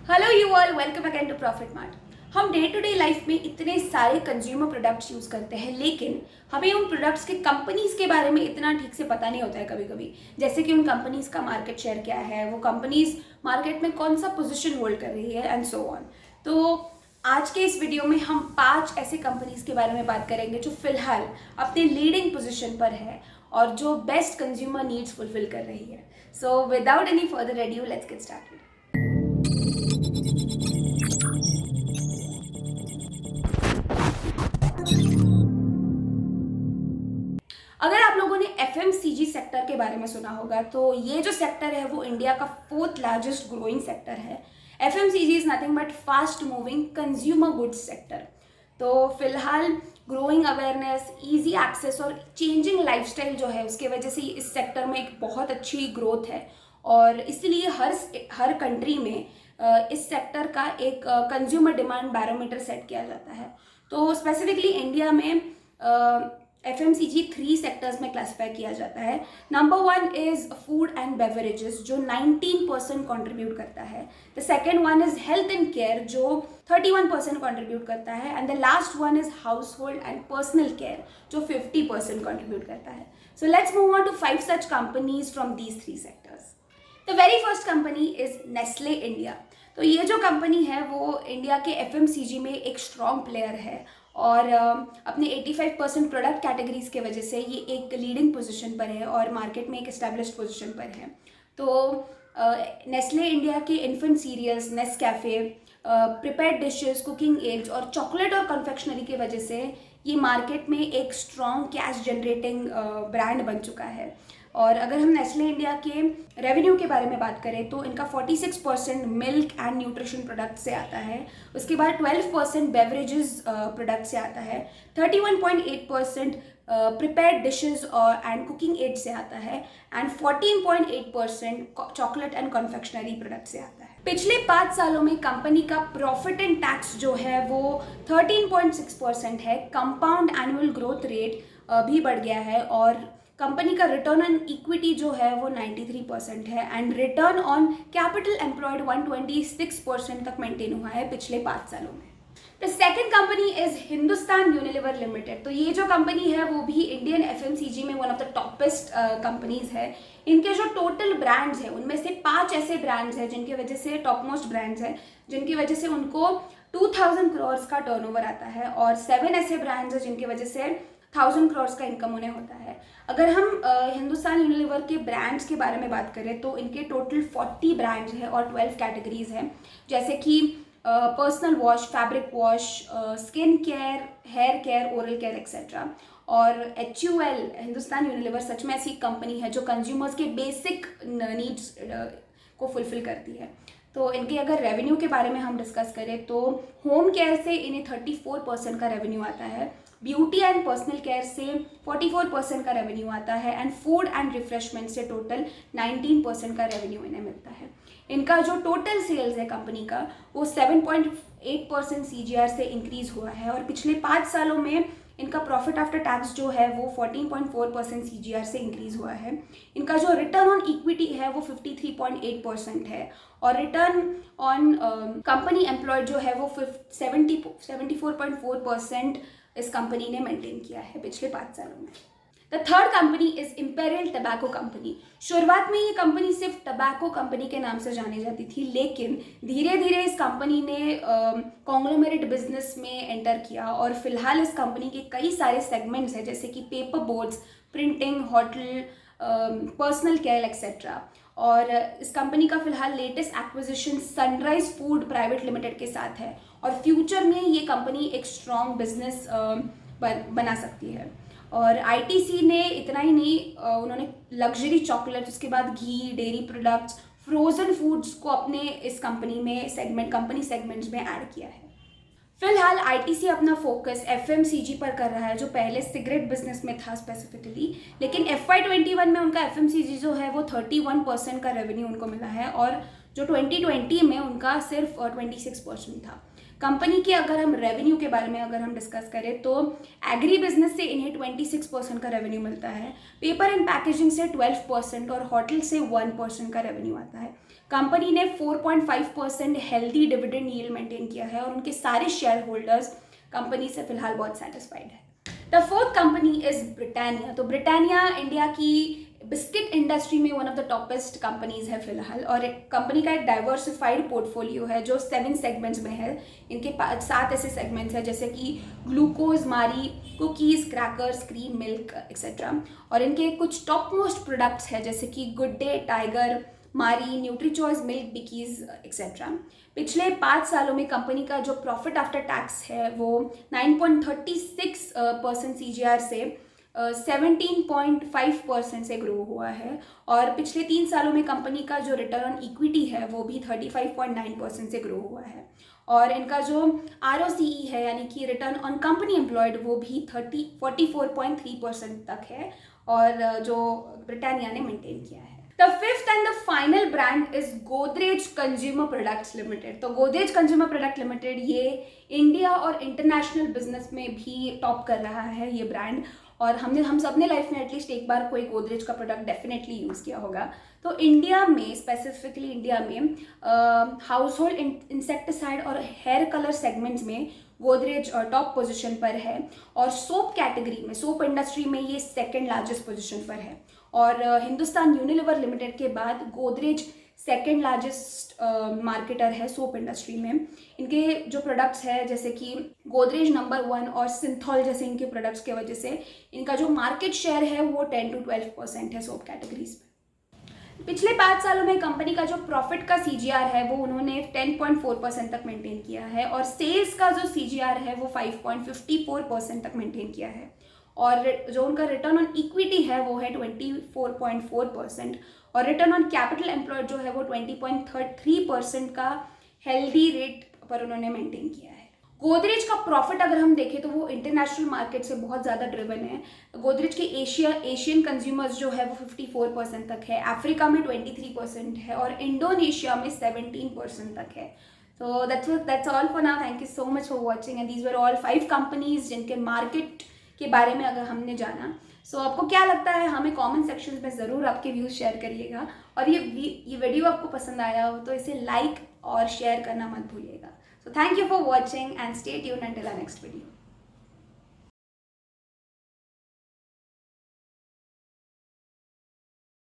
Hello you all, welcome again to profit mart. हम day to day life में इतने सारे कंज्यूमर प्रोडक्ट्स यूज़ करते हैं, लेकिन हमें उन प्रोडक्ट्स के कंपनीज़ के बारे में इतना ठीक से पता नहीं होता है कभी कभी। जैसे कि उन कंपनीज़ का मार्केट शेयर क्या है, वो कंपनीज़ मार्केट में कौन सा पोजीशन होल्ड कर रही है एंड सो ऑन। तो आज के इस वीडियो में हम 5 ऐसे कंपनीज़ के बारे में बात करेंगे जो फिलहाल अपने लीडिंग पोजिशन पर है और जो बेस्ट कंज्यूमर नीड्स फुलफिल कर रही है। So without any further edu, let's get started. अगर आप लोगों ने एफएमसीजी सेक्टर के बारे में सुना होगा तो ये जो सेक्टर है वो इंडिया का 4th लार्जेस्ट ग्रोइंग सेक्टर है। FMCG is nothing but fast moving consumer goods sector. तो फिलहाल ग्रोइंग अवेयरनेस, इजी एक्सेस और चेंजिंग लाइफस्टाइल जो है उसके वजह से इस सेक्टर में एक बहुत अच्छी ग्रोथ है और इसलिए हर कंट्री में इस सेक्टर का एक कंज्यूमर डिमांड बैरोमीटर सेट किया जाता है। तो स्पेसिफिकली इंडिया में एफएमसीजी 3 सेक्टर्स में क्लासिफाई किया जाता है। Number 1 is food and beverages जो 19% कंट्रीब्यूट करता है। The second one is health and care जो 31% कंट्रीब्यूट करता है and the last one is household and personal care जो 50% कंट्रीब्यूट करता है। So let's move on to 5 such companies from these 3 sectors. The very first company is Nestle India. तो ये जो company है वो इंडिया के एफएमसीजी में एक स्ट्रॉन्ग प्लेयर है और अपने 85% प्रोडक्ट कैटेगरीज के वजह से ये एक लीडिंग पोजीशन पर है और मार्केट में एक एस्टेब्लिश्ड पोजीशन पर है। तो नेस्ले इंडिया के infant cereals, Nescafe, prepared dishes, cooking aids और चॉकलेट और कन्फेक्शनरी की वजह से ये मार्केट में एक स्ट्रॉन्ग कैश जनरेटिंग ब्रांड बन चुका है। और अगर हम नेस्ले इंडिया के रेवेन्यू के बारे में बात करें तो इनका 46% मिल्क एंड न्यूट्रिशन प्रोडक्ट से आता है, उसके बाद 12% बेवरेजेस प्रोडक्ट से आता है, 31.8% प्रिपेयर्ड डिशेस और एंड कुकिंग एड से आता है and 14.8% chocolate and confectionery product से आता है। पिछले 5 सालों में कंपनी का प्रॉफिट एंड टैक्स जो है वो 13.6% है। कंपाउंड एनुअल ग्रोथ रेट भी बढ़ गया है और कंपनी का रिटर्न ऑन इक्विटी जो है वो 93% है and return on capital employed 126% तक मेंटेन हुआ है पिछले 5 सालों में। The second company is Hindustan Unilever limited. तो ये जो कंपनी है वो भी इंडियन एफएमसीजी में one of the toppest companies है। इनके जो टोटल ब्रांड्स हैं उनमें से 5 ऐसे ब्रांड्स हैं जिनकी वजह से टॉप मोस्ट ब्रांड्स हैं जिनकी वजह से उनको 2000 करोड़ का टर्नओवर आता है और 7 ऐसे ब्रांड्स हैं जिनकी वजह से 1000 करोड़ का इनकम उन्हें होता है। अगर हम हिंदुस्तान यूनिलीवर के ब्रांड्स के बारे में बात करें तो इनके टोटल 40 ब्रांड्स हैं और 12 कैटेगरीज हैं, जैसे कि personal wash, fabric wash, skin care, hair care, oral care etcetera. और HUL हिंदुस्तान यूनिलीवर सच में ऐसी कंपनी है जो कंज्यूमर्स के बेसिक नीड्स को फुलफिल करती है। तो इनके अगर रेवेन्यू के बारे में हम डिस्कस करें तो होम केयर से इन्हें 34% का रेवेन्यू आता है, ब्यूटी एंड पर्सनल केयर से 44% का रेवेन्यू आता है एंड फूड एंड रिफ्रेशमेंट से टोटल 19% का रेवेन्यू इन्हें मिलता है। इनका जो टोटल सेल्स है कंपनी का वो 7.8% CAGR से इंक्रीज हुआ है और पिछले 5 सालों में इनका प्रॉफिट आफ्टर टैक्स जो है वो 14.4% CAGR से इंक्रीज हुआ है। इनका जो रिटर्न ऑन इक्विटी है वो 53.8% है और रिटर्न ऑन कंपनी एम्प्लॉयड जो है वो 74.4% इस कंपनी ने मेंटेन किया है पिछले 5 सालों में। The third company is imperial tobacco company. शुरुआत में ये कंपनी सिर्फ टबैको कंपनी के नाम से जानी जाती थी, लेकिन धीरे धीरे इस कंपनी ने कॉन्ग्लोमेरेट बिजनेस में एंटर किया और फिलहाल इस कंपनी के कई सारे सेगमेंट्स हैं जैसे कि paper boards, printing, hotel, personal care etcetera. और इस कंपनी का फिलहाल latest acquisition sunrise food private limited के साथ है और फ्यूचर में ये कंपनी एक स्ट्रॉन्ग बिजनेस बना सकती है। और ITC ने इतना ही नहीं, उन्होंने लग्जरी चॉकलेट, उसके बाद घी, डेयरी प्रोडक्ट्स, फ्रोजन फूड्स को अपने इस कंपनी में कंपनी सेगमेंट्स में ऐड किया है। फिलहाल ITC अपना फोकस FMCG पर कर रहा है जो पहले सिगरेट बिजनेस में था स्पेसिफिकली, लेकिन FY21 में उनका FMCG जो है वो 31% का रेवेन्यू उनको मिला है और जो 2020 में उनका सिर्फ 26% था। कंपनी के अगर हम रेवेन्यू के बारे में अगर हम डिस्कस करें तो एग्री बिजनेस से इन्हें 26% का रेवेन्यू मिलता है, पेपर एंड पैकेजिंग से 12% और होटल से 1% का रेवेन्यू आता है। कंपनी ने 4.5% हेल्दी डिविडेंड यील्ड मेंटेन किया है और उनके सारे शेयर होल्डर्स कंपनी से फिलहाल बहुत सेटिस्फाइड है। The fourth company is Britannia. तो ब्रिटानिया इंडिया की बिस्किट इंडस्ट्री में one of the toppest companies है फिलहाल, और कंपनी का एक डाइवर्सिफाइड पोर्टफोलियो है जो 7 सेगमेंट्स में है। इनके 7 ऐसे सेगमेंट्स हैं जैसे कि ग्लूकोज, मारी, cookies, crackers, cream, milk etcetera. और इनके कुछ टॉप मोस्ट प्रोडक्ट्स हैं जैसे कि गुड डे, टाइगर, मारी, न्यूट्रीचॉइस, मिल्क बिकीज एक्सेट्रा। पिछले 5 सालों में कंपनी का जो प्रॉफिट आफ्टर टैक्स है वो 9.36% CGR से 17.5% से ग्रो हुआ है, और पिछले 3 सालों में कंपनी का जो रिटर्न ऑन इक्विटी है वो भी 35.9% से ग्रो हुआ है, और इनका जो ROCE है यानी कि रिटर्न ऑन कंपनी एम्प्लॉयड वो भी 44.3% तक है, और जो ब्रिटानिया ने मेंटेन किया है। The fifth and the final brand is Godrej consumer products limited. तो गोदरेज कंज्यूमर प्रोडक्ट लिमिटेड ये इंडिया और इंटरनेशनल बिजनेस में भी टॉप कर रहा है ये ब्रांड, और हम सब ने लाइफ में एटलीस्ट एक बार कोई गोदरेज का प्रोडक्ट डेफिनेटली यूज़ किया होगा। तो इंडिया में, स्पेसिफिकली इंडिया में हाउस होल्ड इंसेक्टिसाइड और हेयर कलर सेगमेंट्स में गोदरेज टॉप पोजीशन पर है, और सोप कैटेगरी में, सोप इंडस्ट्री में ये सेकंड लार्जेस्ट पोजीशन पर है, और हिंदुस्तान यूनिलीवर लिमिटेड के बाद गोदरेज सेकंड लार्जेस्ट मार्केटर है सोप इंडस्ट्री में। इनके जो प्रोडक्ट्स है जैसे कि गोदरेज नंबर 1 और सिंथॉल जैसे इनके प्रोडक्ट्स के वजह से इनका जो मार्केट शेयर है वो 10 to 12% है सोप कैटेगरीज में। पिछले 5 सालों में कंपनी का जो प्रॉफिट का CGR है वो उन्होंने 10.4% तक मेंटेन किया है, और सेल्स का जो CGR है वो 5.54% तक मेंटेन किया है, और जो उनका रिटर्न ऑन इक्विटी है वो है 24.4%, और रिटर्न ऑन कैपिटल एम्प्लॉयड जो है वो 20.3% का हेल्दी रेट पर उन्होंने मेंटेन किया है। गोदरेज का प्रॉफिट अगर हम देखें तो वो इंटरनेशनल मार्केट से बहुत ज़्यादा ड्रिवन है। गोदरेज के एशियन कंज्यूमर्स जो है वो 54% तक है, अफ्रीका में 23% है, और इंडोनेशिया में 17% तक है। So that's all for now. Thank you so much for watching, and these were all 5 companies जिनके मार्केट के बारे में अगर हमने जाना। सो आपको क्या लगता है हमें कमेंट सेक्शन में ज़रूर आपके व्यूज़ शेयर करिएगा, और ये वीडियो आपको पसंद आया हो तो इसे लाइक और शेयर करना मत भूलिएगा। So thank you for watching and stay tuned until our next video.